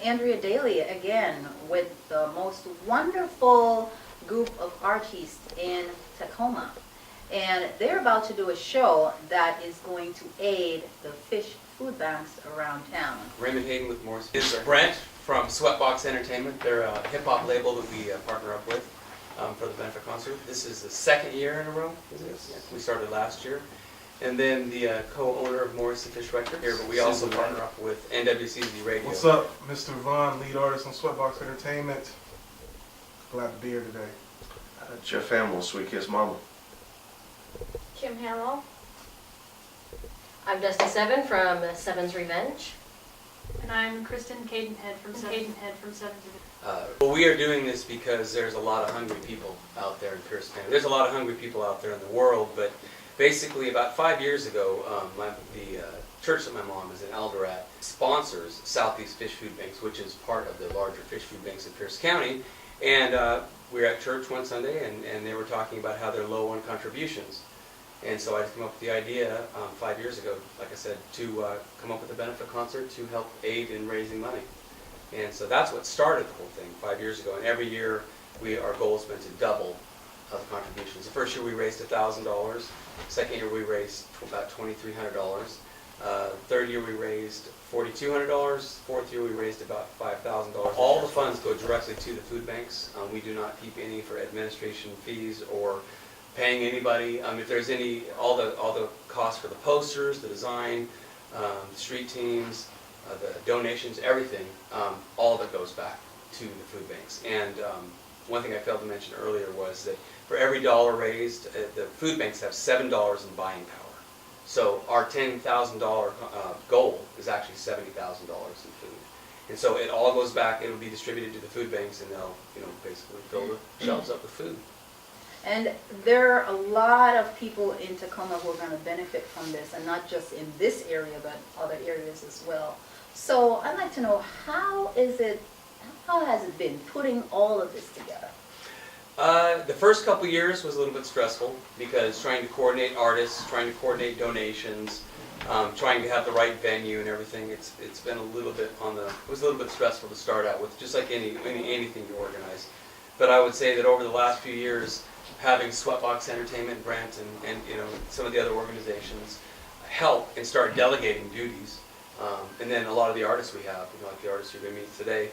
Andrea Dailey again with the most wonderful group of artists in Tacoma. And they're about to do a show that is going to aid the fish food banks around town. Raymond Hayden with Morris. This is Brent from Sweatbox Entertainment. They're a hip-hop label that we partner up with for the benefit concert. This is the second year in a row. Yeah. We started last year. And then the co-owner of Morris Fish Records here, but we also partner up with NWCZ Radio. What's up? Mr. Vaughn, lead artist on Sweatbox Entertainment. Glad to be here today. Jeff Hamill, Sweet Kiss Mama. Kim Hamill. I'm Dusty Seven from Seven's Revenge. And I'm Kristen Cadenhead from Seven's Revenge. Well, we are doing this because there's a lot of hungry people out there in Pierce County. There's a lot of hungry people out there in the world, but basically about 5 years ago, the church that my mom is in, Alderat, sponsors Southeast Fish Food Banks, which is part of the larger fish food banks in Pierce County. And we were at church one Sunday, and they were talking about how they're low on contributions. And so I came up with the idea 5 years ago, like I said, to come up with a benefit concert to help aid in raising money. And so that's what started the whole thing 5 years ago. And every year, our goal has been to double the contributions. The first year we raised $1,000. Second year we raised about $2,300. Third year we raised $4,200. Fourth year we raised about $5,000. All the funds go directly to the food banks. We do not keep any for administration fees or paying anybody. If there's any, all the costs for the posters, the design, street teams, the donations, everything, all of it goes back to the food banks. And one thing I failed to mention earlier was that for every dollar raised, the food banks have $7 in buying power. So our $10,000 goal is actually $70,000 in food. And so it all goes back. It will be distributed to the food banks, and they'll, basically fill the shelves up with food. And there are a lot of people in Tacoma who are going to benefit from this, and not just in this area, but other areas as well. So I'd like to know, how has it been putting all of this together? The first couple years was a little bit stressful because trying to coordinate artists, trying to coordinate donations, trying to have the right venue and everything. It's been a little bit it was a little bit stressful to start out with, just like anything to organize. But I would say that over the last few years, having Sweatbox Entertainment, Brent, and some of the other organizations help and start delegating duties. And then a lot of the artists we have, like the artists you're going to meet today,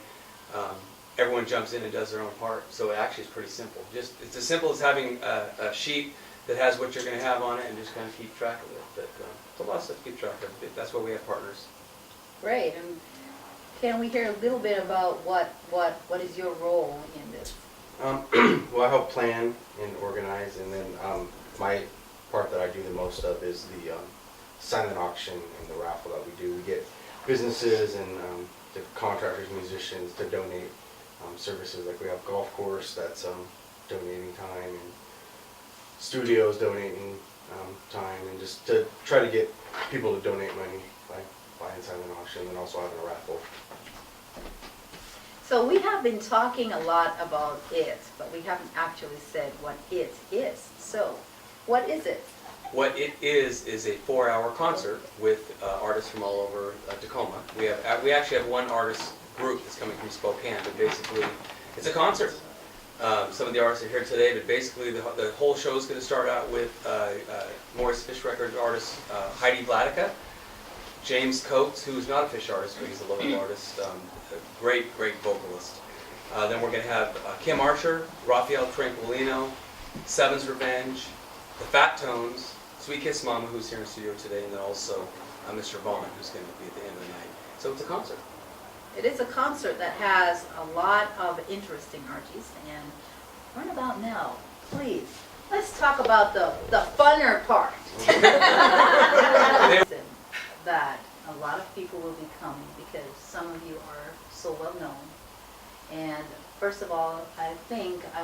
everyone jumps in and does their own part. So it actually is pretty simple. It's as simple as having a sheet that has what you're going to have on it and just kind of keep track of it. But it's a lot of stuff to keep track of. That's why we have partners. Great. And can we hear a little bit about what is your role in this? Well, I help plan and organize, and then my part that I do the most of is the silent auction and the raffle that we do. We get businesses and the contractors, musicians to donate services. Like we have golf course that's donating time, and studios donating time, and just to try to get people to donate money by buying silent auction and also having a raffle. So we have been talking a lot about it, but we haven't actually said what it is. So what is it? What it is a 4-hour concert with artists from all over Tacoma. We actually have one artist group that's coming from Spokane, but basically it's a concert. Some of the artists are here today, but basically the whole show is going to start out with Morris Fish Records artist Heidi Vladica, James Coates, who's not a fish artist, but he's a local artist, a great vocalist. Then we're going to have Kim Archer, Rafael Tranquilino, Seven's Revenge, the Fat Tones, Sweet Kiss Mama, who's here in the studio today, and then also Mr. Vaughn, who's going to be at the end of the night. So it's a concert. It is a concert that has a lot of interesting artists, and right about now, please, let's talk about the funner part. That a lot of people will be coming because some of you are so well known. And first of all, I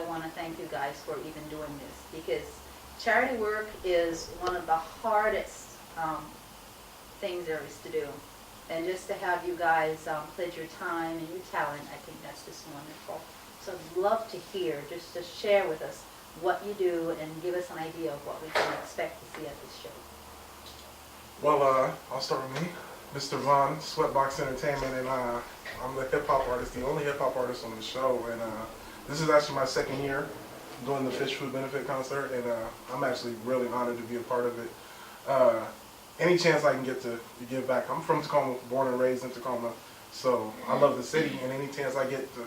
want to thank you guys for even doing this, because charity work is one of the hardest things there is to do. And just to have you guys pledge your time and your talent, I think that's just wonderful. So I'd love to hear, just to share with us what you do and give us an idea of what we can expect to see at this show. Well, I'll start with me. Mr. Vaughn, Sweatbox Entertainment, and I'm the hip hop artist, the only hip hop artist on the show. And this is actually my second year doing the Fish Food Benefit Concert, and I'm actually really honored to be a part of it. Any chance I can get to give back. I'm from Tacoma, born and raised in Tacoma, so I love the city, and any chance I get to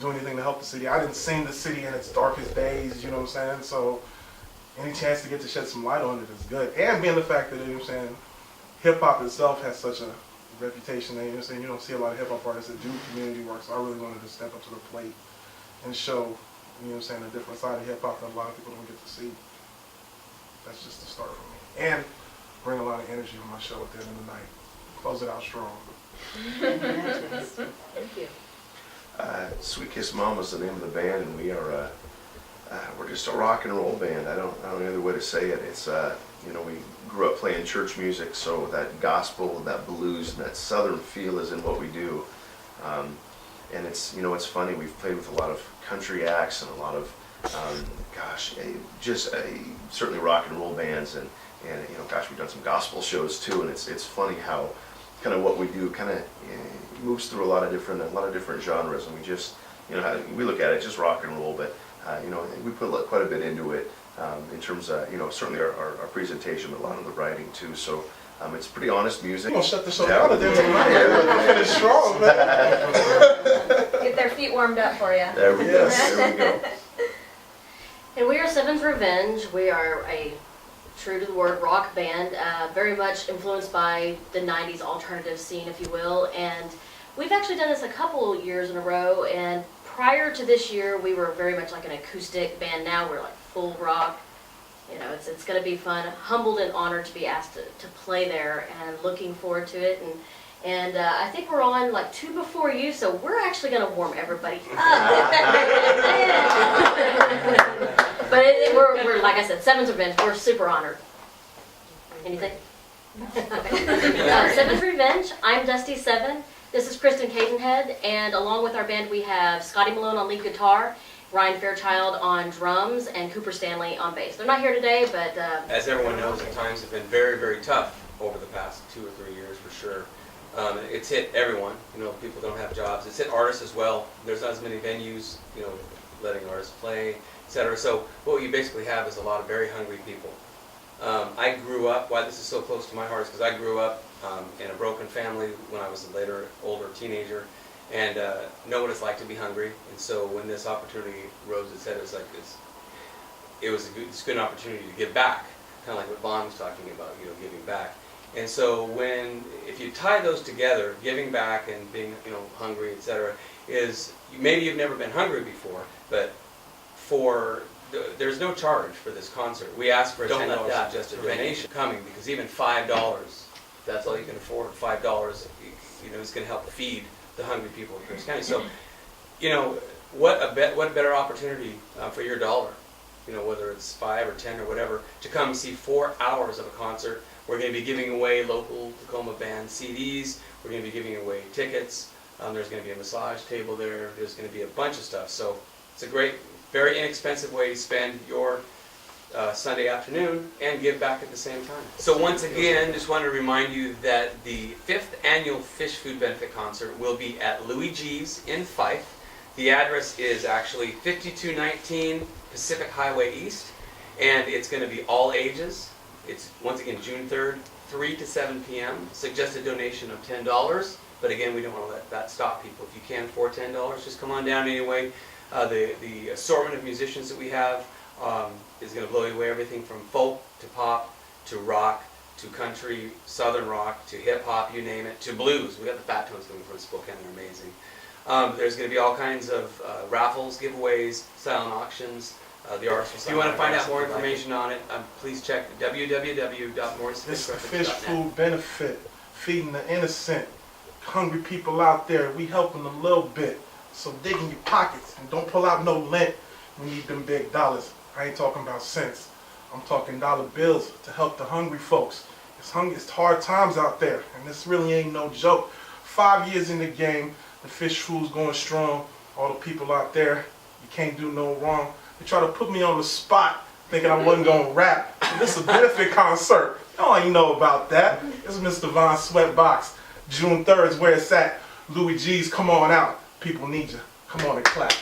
do anything to help the city. I didn't seen the city in its darkest days, you know what I'm saying? So any chance to get to shed some light on it is good. And being the fact that, you know what I'm saying, hip-hop itself has such a reputation, and you know what I'm saying, you don't see a lot of hip-hop artists that do community work, so I really wanted to step up to the plate and show, you know what I'm saying, a different side of hip-hop that a lot of people don't get to see. That's just the start for me. And bring a lot of energy to my show at the end of the night. Close it out strong. Thank you. Sweet Kiss Mama is the name of the band, and we're just a rock and roll band. I don't know any other way to say it. It's you know, we grew up playing church music, so that gospel and that blues and that southern feel is in what we do. And it's, you know, it's funny, we've played with a lot of country acts and a lot of certainly rock and roll bands, and you know, gosh, we've done some gospel shows too, and it's funny how kind of what we do kind of moves through a lot of different genres, and we just, you know, we look at it just rock and roll, but you know, we put quite a bit into it in terms of, you know, certainly our presentation, but a lot of the writing too. So it's pretty honest music. We're gonna shut the show down today tonight. We're gonna finish strong, man. Get their feet warmed up for you. There we go. There we go. And we are Seven's Revenge. We are a true to the word rock band, very much influenced by the 90s alternative scene, if you will. And we've actually done this a couple years in a row, and prior to this year, we were very much like an acoustic band. Now we're like full rock. You know, it's going to be fun. Humbled and honored to be asked to play there, and looking forward to it. And I think we're on like 2 before you, so we're actually going to warm everybody up. But we're, like I said, Seven's Revenge. We're super honored. Anything? Seven's Revenge. I'm Dusty Seven. This is Kristen Cadenhead, and along with our band, we have Scotty Malone on lead guitar, Ryan Fairchild on drums, and Cooper Stanley on bass. They're not here today, but as everyone knows, the times have been very, very tough over the past 2 or 3 years for sure. It's hit everyone. You know, people don't have jobs. It's hit artists as well. There's not as many venues, you know, letting artists play, etc. So what you basically have is a lot of very hungry people. I grew up, why this is so close to my heart is because I grew up in a broken family when I was a older teenager, and know what it's like to be hungry. And so when this opportunity rose its head, it was like it's a good opportunity to give back, kind of like what Vaughn was talking about, you know, giving back. And so if you tie those together, giving back and being, you know, hungry, etc., is maybe you've never been hungry before, but there's no charge for this concert. We ask for a $10 suggested donation coming, because even $5, that's all you can afford. $5, you know, is going to help feed the hungry people in Pierce County. So, you know, what a better opportunity for your dollar, you know, whether it's 5 or 10 or whatever, to come see 4 hours of a concert. We're going to be giving away local Tacoma band CDs. We're going to be giving away tickets. There's going to be a massage table there. There's going to be a bunch of stuff. So it's a great, very inexpensive way to spend your Sunday afternoon and give back at the same time. So once again, just want to remind you that the 5th annual Fish Food Benefit Concert will be at Louis G's in Fife. The address is actually 5219 Pacific Highway East, and it's going to be all ages. It's, once again, June 3rd, 3 to 7 p.m. Suggested donation of $10, but again, we don't want to let that stop people. If you can't afford $10, just come on down anyway. The assortment of musicians that we have is going to blow you away. Everything from folk to pop to rock to country, southern rock to hip hop, you name it, to blues. We got the Fat Tones coming from Spokane. They're amazing. There's going to be all kinds of raffles, giveaways, silent auctions. The artists will sign. If you want to find out more information on it, please check www.morrisfishrecords.net. It's the Fish Food Benefit, feeding the innocent, hungry people out there. We helping them a little bit. So dig in your pockets and don't pull out no lint. We need them big dollars. I ain't talking about cents. I'm talking dollar bills to help the hungry folks. It's hard times out there, and this really ain't no joke. 5 years in the game, the Fish Food's going strong. All the people out there, you can't do no wrong. They try to put me on the spot, thinking I wasn't gonna rap. This is a benefit concert. Oh, you know about that. It's Mr. Von Sweatbox. June 3rd is where it's at. Louis G's, come on out. People need you. Come on and clap.